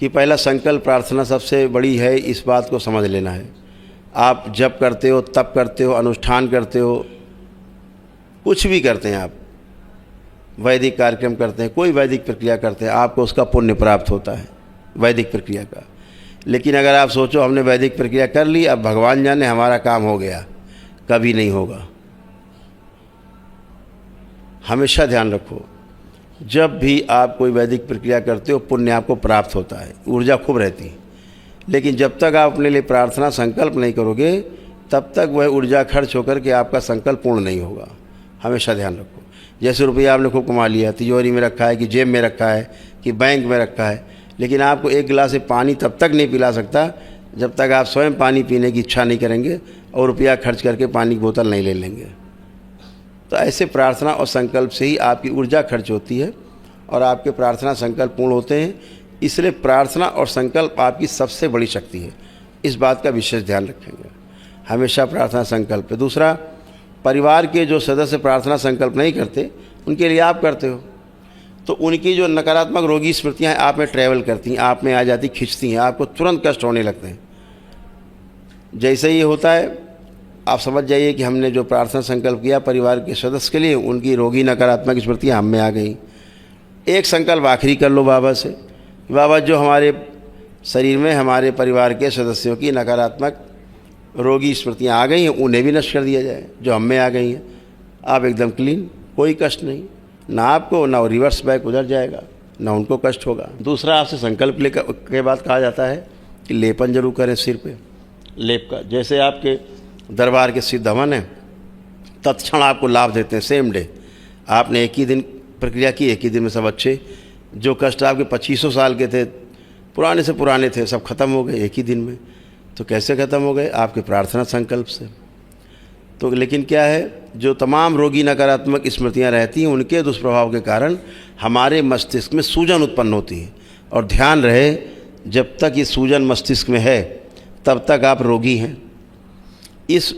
कि पहला संकल्प प्रार्थना सबसे बड़ी है, इस बात को समझ लेना है। आप जप करते हो, तप करते हो, अनुष्ठान करते हो, कुछ भी करते हैं आप, वैदिक कार्यक्रम करते हैं, कोई वैदिक प्रक्रिया करते हैं, आपको उसका पुण्य प्राप्त होता है वैदिक प्रक्रिया का। लेकिन अगर आप सोचो हमने वैदिक प्रक्रिया कर ली, अब भगवान जाने हमारा काम हो गया, कभी नहीं होगा। हमेशा ध्यान रखो, जब भी आप कोई वैदिक प्रक्रिया करते हो पुण्य आपको प्राप्त होता है, ऊर्जा खूब रहती है। लेकिन जब तक आप अपने लिए प्रार्थना संकल्प नहीं करोगे तब तक वह ऊर्जा खर्च होकर के आपका संकल्प पूर्ण नहीं होगा। हमेशा ध्यान रखो, जैसे रुपया आपने खूब कमा लिया, तिजोरी में रखा है कि जेब में रखा है कि बैंक में रखा है, लेकिन आपको एक गिलास पानी तब तक नहीं पिला सकता जब तक आप स्वयं पानी पीने की इच्छा नहीं करेंगे और रुपया खर्च करके पानी की बोतल नहीं ले लेंगे। तो ऐसे प्रार्थना और संकल्प से ही आपकी ऊर्जा खर्च होती है और आपके प्रार्थना संकल्प पूर्ण होते हैं। इसलिए प्रार्थना और संकल्प आपकी सबसे बड़ी शक्ति है, इस बात का विशेष ध्यान रखेंगे हमेशा प्रार्थना संकल्प पे। दूसरा, परिवार के जो सदस्य प्रार्थना संकल्प नहीं करते उनके लिए आप करते हो, तो उनकी जो नकारात्मक रोगी स्मृतियाँ आप में ट्रैवल करती हैं, आप में आ जाती, खिंचती हैं, आपको तुरंत कष्ट होने लगते हैं। जैसे ही होता है आप समझ जाइए कि हमने जो प्रार्थना संकल्प किया परिवार के सदस्य के लिए, उनकी रोगी नकारात्मक स्मृतियाँ हम में आ गई। एक संकल्प आखिरी कर लो बाबा से, बाबा जो हमारे शरीर में हमारे परिवार के सदस्यों की नकारात्मक रोगी स्मृतियाँ आ गई हैं उन्हें भी नष्ट कर दिया जाए, जो हम में आ गई हैं। आप एकदम क्लीन, कोई कष्ट नहीं, ना आपको ना रिवर्स बैक उधर जाएगा, ना उनको कष्ट होगा। दूसरा, आपसे संकल्प लेकर के बाद कहा जाता है कि लेपन जरूर करें सिर पे, लेप का। जैसे आपके दरबार के सिद्ध हवन है, तत्क्षण आपको लाभ देते हैं, सेम डे। आपने एक ही दिन प्रक्रिया की, एक ही दिन में सब अच्छे जो कष्ट आपके 2500 साल के थे, पुराने से पुराने थे, सब खत्म हो गए एक ही दिन में। तो कैसे ख़त्म हो गए? आपके प्रार्थना संकल्प से। तो लेकिन क्या है, जो तमाम रोगी नकारात्मक स्मृतियाँ रहती हैं उनके दुष्प्रभाव के कारण हमारे मस्तिष्क में सूजन उत्पन्न होती है। और ध्यान रहे, जब तक ये सूजन मस्तिष्क में है तब तक आप रोगी हैं। इस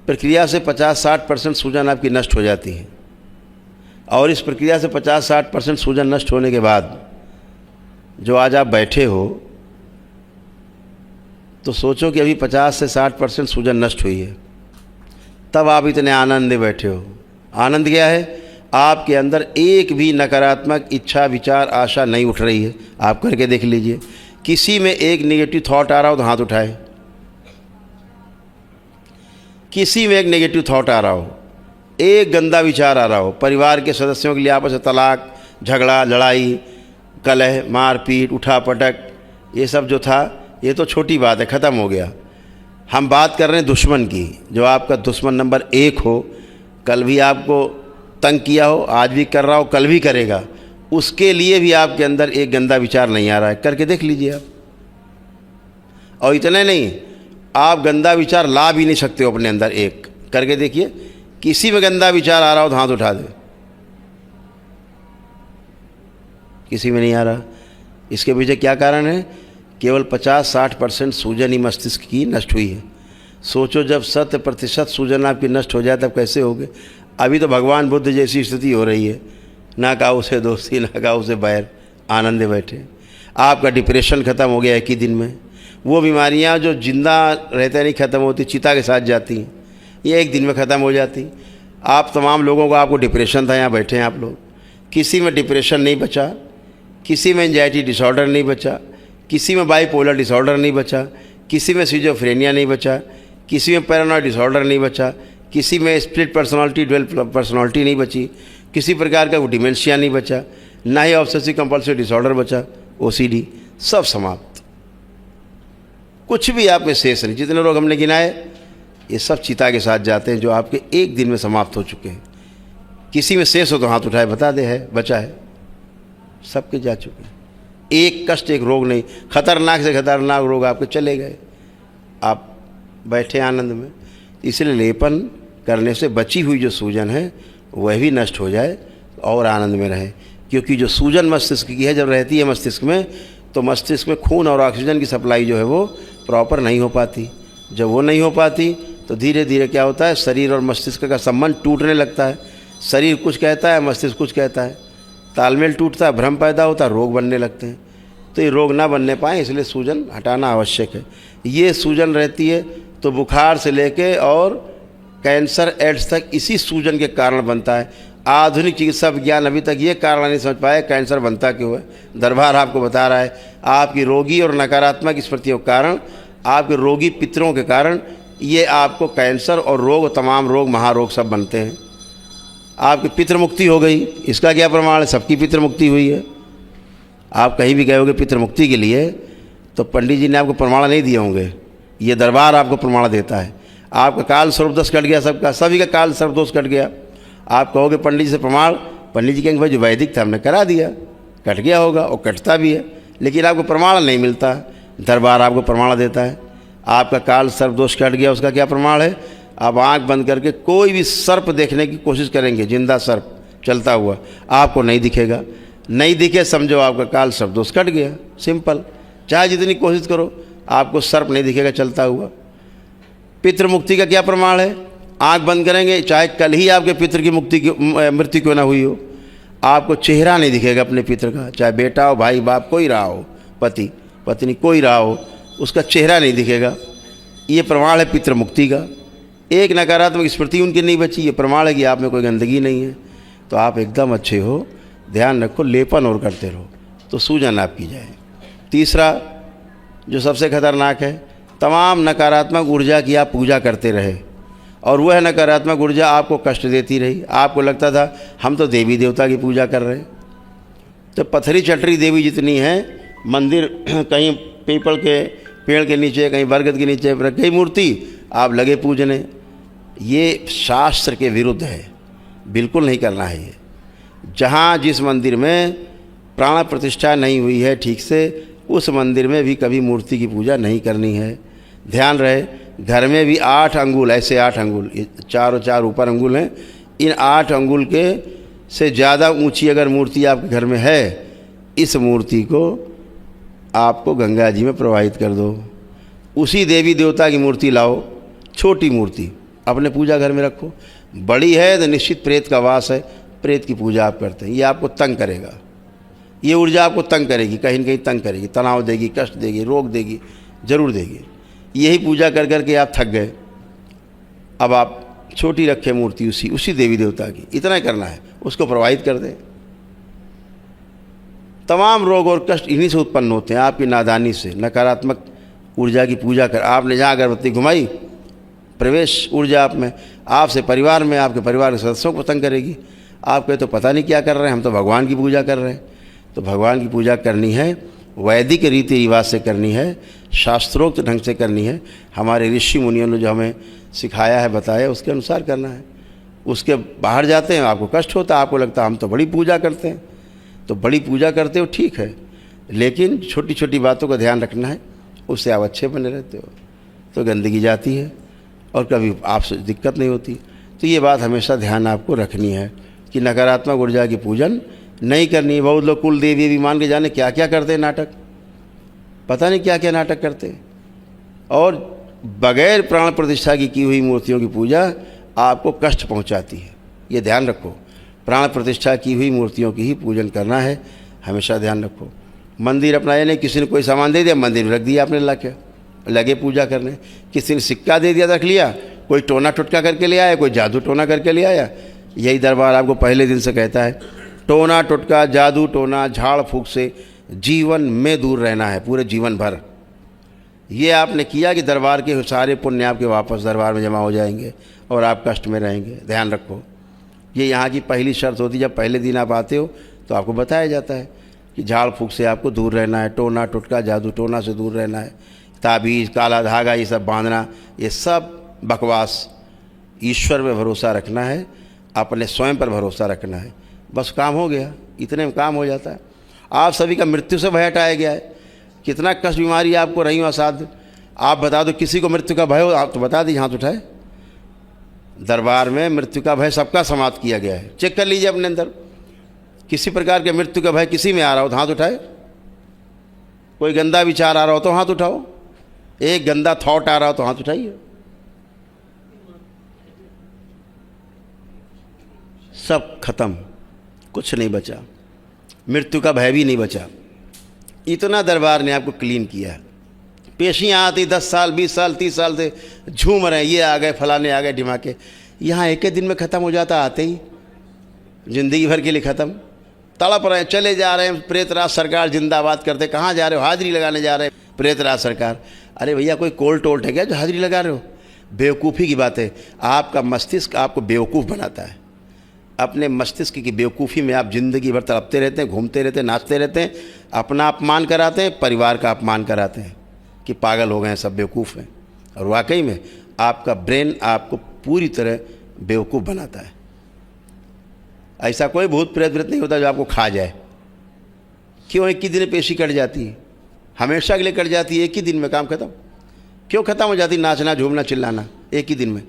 प्रक्रिया से 50-60% सूजन आपकी नष्ट हो जाती है, और इस प्रक्रिया से 50-60% सूजन नष्ट होने के बाद जो आज आप बैठे हो, तो सोचो कि अभी 50 से 60% सूजन नष्ट हुई है, तब आप इतने आनंद में बैठे हो। आनंद क्या है? आपके अंदर एक भी नकारात्मक इच्छा, विचार, आशा नहीं उठ रही है। आप करके देख लीजिए, किसी में एक नेगेटिव थॉट आ रहा हो तो हाथ उठाए, किसी में एक नेगेटिव थॉट आ रहा हो, एक गंदा विचार आ रहा हो, परिवार के सदस्यों के लिए आपस में तलाक, झगड़ा, लड़ाई, कलह, मारपीट, उठापटक, ये सब जो था ये तो छोटी बात है, ख़त्म हो गया। हम बात कर रहे हैं दुश्मन की, जो आपका दुश्मन नंबर 1 हो, कल भी आपको तंग किया हो, आज भी कर रहा हो, कल भी करेगा, उसके लिए भी आपके अंदर एक गंदा विचार नहीं आ रहा है। करके देख लीजिए आप। और इतने नहीं, आप गंदा विचार ला भी नहीं सकते हो अपने अंदर। एक करके देखिए, किसी में गंदा विचार आ रहा हो तो हाथ उठा दे, किसी में नहीं आ रहा। इसके पीछे क्या कारण है? केवल 50-60% सूजन ही मस्तिष्क की नष्ट हुई है। सोचो, जब 100% सूजन आपकी नष्ट हो जाए तब कैसे होगे? अभी तो भगवान बुद्ध जैसी स्थिति हो रही है, ना काऊ से दोस्ती, ना काऊ से बैर, आनंद में बैठे। आपका डिप्रेशन ख़त्म हो गया एक ही दिन में। वो बीमारियाँ जो जिंदा रहते नहीं ख़त्म होती, चिता के साथ जाती हैं, ये एक दिन में ख़त्म हो जाती। आप तमाम लोगों को, आपको डिप्रेशन था, यहाँ बैठे हैं आप लोग, किसी में डिप्रेशन नहीं बचा, किसी में एंजाइटी डिसऑर्डर नहीं बचा, किसी में बाइपोलर डिसऑर्डर नहीं बचा, किसी में सिजोफ्रेनिया नहीं बचा, किसी में पैरानॉइड डिसऑर्डर नहीं बचा, किसी में स्प्लिट पर्सनालिटी, ड्वेल पर्सनालिटी नहीं बची, किसी प्रकार का डिमेंशिया नहीं बचा, ना ही ऑब्सेसिव कंपल्सिव डिसऑर्डर बचा, OCD, सब समाप्त। कुछ भी आप में शेष नहीं। जितने लोग हमने गिनाए ये सब चिता के साथ जाते हैं, जो आपके एक दिन में समाप्त हो चुके हैं। किसी में शेष हो तो हाथ उठाए, बता दे है, बचा है, सबके जा चुके हैं। एक कष्ट, एक रोग नहीं। खतरनाक से खतरनाक रोग आपके चले गए, आप बैठे आनंद में। इसलिए लेपन करने से बची हुई जो सूजन है वह भी नष्ट हो जाए और आनंद में रहे। क्योंकि जो सूजन मस्तिष्क की है, जब रहती है मस्तिष्क में, तो मस्तिष्क में खून और ऑक्सीजन की सप्लाई जो है वो प्रॉपर नहीं हो पाती। जब वो नहीं हो पाती तो धीरे धीरे क्या होता है, शरीर और मस्तिष्क का संबंध टूटने लगता है। शरीर कुछ कहता है, मस्तिष्क कुछ कहता है, तालमेल टूटता है, भ्रम पैदा होता है, रोग बनने लगते हैं। तो ये रोग ना बनने पाए, इसलिए सूजन हटाना आवश्यक है। ये सूजन रहती है तो बुखार से लेके और कैंसर एड्स तक इसी सूजन के कारण बनता है। आधुनिक चिकित्सा विज्ञान अभी तक ये कारण नहीं समझ पाया कैंसर बनता क्यों है। दरबार आपको बता रहा है, आपकी रोगी और नकारात्मक स्मृतियों के कारण, आपके रोगी पितरों के कारण ये आपको कैंसर और रोग, तमाम रोग, महारोग सब बनते हैं। आपकी पितृ मुक्ति हो गई, इसका क्या प्रमाण है? सबकी पितृ मुक्ति हुई है। आप कहीं भी गए होंगे पितृ मुक्ति के लिए तो पंडित जी ने आपको प्रमाण नहीं दिए होंगे, ये दरबार आपको प्रमाण देता है। आपका काल सर्वदोष कट गया, सबका, सभी का काल सर्वदोष कट गया। आप कहोगे पंडित जी से प्रमाण, पंडित जी कहेंगे भाई जो वैदिक था हमने करा दिया, कट गया होगा, और कटता भी है, लेकिन आपको प्रमाण नहीं मिलता। दरबार आपको प्रमाण देता है। आपका काल सर्वदोष कट गया, उसका क्या प्रमाण है? आप आंख बंद करके कोई भी सर्प देखने की कोशिश करेंगे, जिंदा सर्प चलता हुआ, आपको नहीं दिखेगा। नहीं दिखे समझो आपका काल सर्वदोष कट गया, सिंपल। चाहे जितनी कोशिश करो आपको सर्प नहीं दिखेगा चलता हुआ। पितृमुक्ति का क्या प्रमाण है? आंख बंद करेंगे, चाहे कल ही आपके पितृ की मृत्यु क्यों ना हुई हो, आपको चेहरा नहीं दिखेगा अपने पितृ का, चाहे बेटा हो, भाई, बाप, कोई रहा हो, पति पत्नी कोई रहा हो, उसका चेहरा नहीं दिखेगा। ये प्रमाण है पितृमुक्ति का। एक नकारात्मक स्मृति उनकी नहीं बची, ये प्रमाण है कि आप में कोई गंदगी नहीं है, तो आप एकदम अच्छे हो। ध्यान रखो, लेपन और करते रहो तो सूजन आपकी जाए। तीसरा जो सबसे खतरनाक है, तमाम नकारात्मक ऊर्जा की आप पूजा करते रहे और वह नकारात्मक ऊर्जा आपको कष्ट देती रही। आपको लगता था हम तो देवी देवता की पूजा कर रहे हैं, तो पत्थरी चटरी देवी जितनी हैं, मंदिर कहीं पीपल के पेड़ के नीचे, कहीं बरगद के नीचे कहीं मूर्ति आप लगे पूजने, ये शास्त्र के विरुद्ध है, बिल्कुल नहीं करना है। ये जहाँ जिस मंदिर में प्राण प्रतिष्ठा नहीं हुई है ठीक से, उस मंदिर में भी कभी मूर्ति की पूजा नहीं करनी है। ध्यान रहे, घर में भी 8 अंगुल, ऐसे 8 अंगुल, चारों 4 ऊपर अंगुल हैं, इन 8 अंगुल के से ज़्यादा ऊंची अगर मूर्ति आपके घर में है, इस मूर्ति को आपको गंगा जी में प्रवाहित कर दो। उसी देवी देवता की मूर्ति लाओ, छोटी मूर्ति अपने पूजा घर में रखो। बड़ी है तो निश्चित प्रेत का वास है, प्रेत की पूजा आप करते हैं, ये आपको तंग करेगा, ये ऊर्जा आपको तंग करेगी, कहीं न कहीं तंग करेगी, तनाव देगी, कष्ट देगी, रोग देगी, जरूर देगी। यही पूजा कर कर के आप थक गए, अब आप छोटी रखें मूर्ति उसी देवी देवता की, इतना ही करना है, उसको प्रवाहित कर दें। तमाम रोग और कष्ट इन्हीं से उत्पन्न होते हैं, आपकी नादानी से। नकारात्मक ऊर्जा की पूजा कर, आपने जहाँ अगरबत्ती घुमाई, प्रवेश ऊर्जा आप में, आपसे परिवार में, आपके परिवार के सदस्यों को तंग करेगी। आप कहे तो पता नहीं क्या कर रहे हैं, हम तो भगवान की पूजा कर रहे हैं। तो भगवान की पूजा करनी है, वैदिक रीति रिवाज से करनी है, शास्त्रोक्त ढंग से करनी है। हमारे ऋषि मुनियों ने जो हमें सिखाया है, बताया, उसके अनुसार करना है। उसके बाहर जाते हैं, आपको कष्ट होता है, आपको लगता है हम तो बड़ी पूजा करते हैं। तो बड़ी पूजा करते हो ठीक है, लेकिन छोटी छोटी बातों का ध्यान रखना है, उससे आप अच्छे बने रहते हो, तो गंदगी जाती है और कभी आपसे दिक्कत नहीं होती। तो ये बात हमेशा ध्यान आपको रखनी है कि नकारात्मक ऊर्जा की पूजन नहीं करनी है। बहुत लोग कुल देवी भी मान के जाने क्या क्या करते हैं, नाटक, पता नहीं क्या क्या नाटक करते हैं। और बगैर प्राण प्रतिष्ठा की हुई मूर्तियों की पूजा आपको कष्ट पहुंचाती है, ये ध्यान रखो। प्राण प्रतिष्ठा की हुई मूर्तियों की ही पूजन करना है, हमेशा ध्यान रखो। मंदिर अपना ये नहीं, किसी ने कोई सामान दे दिया, मंदिर में रख दिया आपने ला के, लगे पूजा करने। किसी ने सिक्का दे दिया, रख लिया, कोई टोना टुटका करके ले आया, कोई जादू टोना करके ले आया। यही दरबार आपको पहले दिन से कहता है, टोना टुटका, जादू टोना, झाड़ फूक से जीवन में दूर रहना है, पूरे जीवन भर। ये आपने किया कि दरबार के सारे पुण्य आपके वापस दरबार में जमा हो जाएंगे और आप कष्ट में रहेंगे। ध्यान रखो, ये यहाँ की पहली शर्त होती है। जब पहले दिन आप आते हो तो आपको बताया जाता है कि झाड़ फूक से आपको दूर रहना है, टोना टुटका, जादू टोना से दूर रहना है, ताबीज़, काला धागा, ये सब बांधना, ये सब बकवास। ईश्वर पे भरोसा रखना है, अपने स्वयं पर भरोसा रखना है, बस काम हो गया, इतने में काम हो जाता है। आप सभी का मृत्यु से भय हटाया गया है। कितना कष्ट बीमारी आपको रही हो असाध्य, आप बता दो, किसी को मृत्यु का भय हो आप तो बता दीजिए, हाथ उठाए। दरबार में मृत्यु का भय सबका समाप्त किया गया है। चेक कर लीजिए अपने अंदर, किसी प्रकार के मृत्यु का भय किसी में आ रहा हो तो हाथ उठाए। कोई गंदा विचार आ रहा हो तो हाथ उठाओ, एक गंदा थॉट आ रहा हो तो हाथ उठाइए। सब खत्म, कुछ नहीं बचा, मृत्यु का भय भी नहीं बचा। इतना दरबार ने आपको क्लीन किया। पेशियाँ आती 10 साल 20 साल 30 साल से झूम रहे हैं, ये आ गए फलाने आ गए ढिमाके, यहाँ एक ही दिन में ख़त्म हो जाता, आते ही ज़िंदगी भर के लिए ख़त्म। तड़प रहे हैं, चले जा रहे हैं, प्रेतराज सरकार जिंदाबाद करते, कहाँ जा रहे हो, हाजिरी लगाने जा रहे हैं प्रेतराज सरकार। अरे भैया कोई कोल्ड टोल्ट है क्या जो हाजिरी लगा रहे हो? बेवकूफ़ी की बात है। आपका मस्तिष्क आपको बेवकूफ़ बनाता है। अपने मस्तिष्क की बेवकूफ़ी में आप ज़िंदगी भर तड़पते रहते हैं, घूमते रहते हैं, नाचते रहते हैं, अपना अपमान कराते हैं, परिवार का अपमान कराते हैं कि पागल हो गए हैं, सब बेवकूफ़ हैं। और वाकई में आपका ब्रेन आपको पूरी तरह बेवकूफ़ बनाता है। ऐसा कोई भूत प्रेत व्रत नहीं होता जो आपको खा जाए। क्यों एक ही दिन में पेशी कट जाती है, हमेशा के लिए कट जाती है, एक ही दिन में काम खत्म। क्यों ख़त्म हो जाती? नाचना झूमना चिल्लाना एक ही दिन में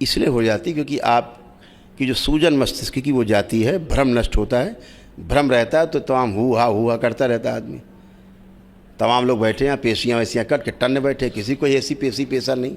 इसलिए हो जाती क्योंकि आपकी जो सूजन मस्तिष्क की वो जाती है, भ्रम नष्ट होता है। भ्रम रहता है तो तमाम हुआ करता रहता है आदमी। तमाम लोग बैठे हैं, पेशियाँ वैसियाँ कट के टन बैठे, किसी को ऐसी पेशी पेशा नहीं।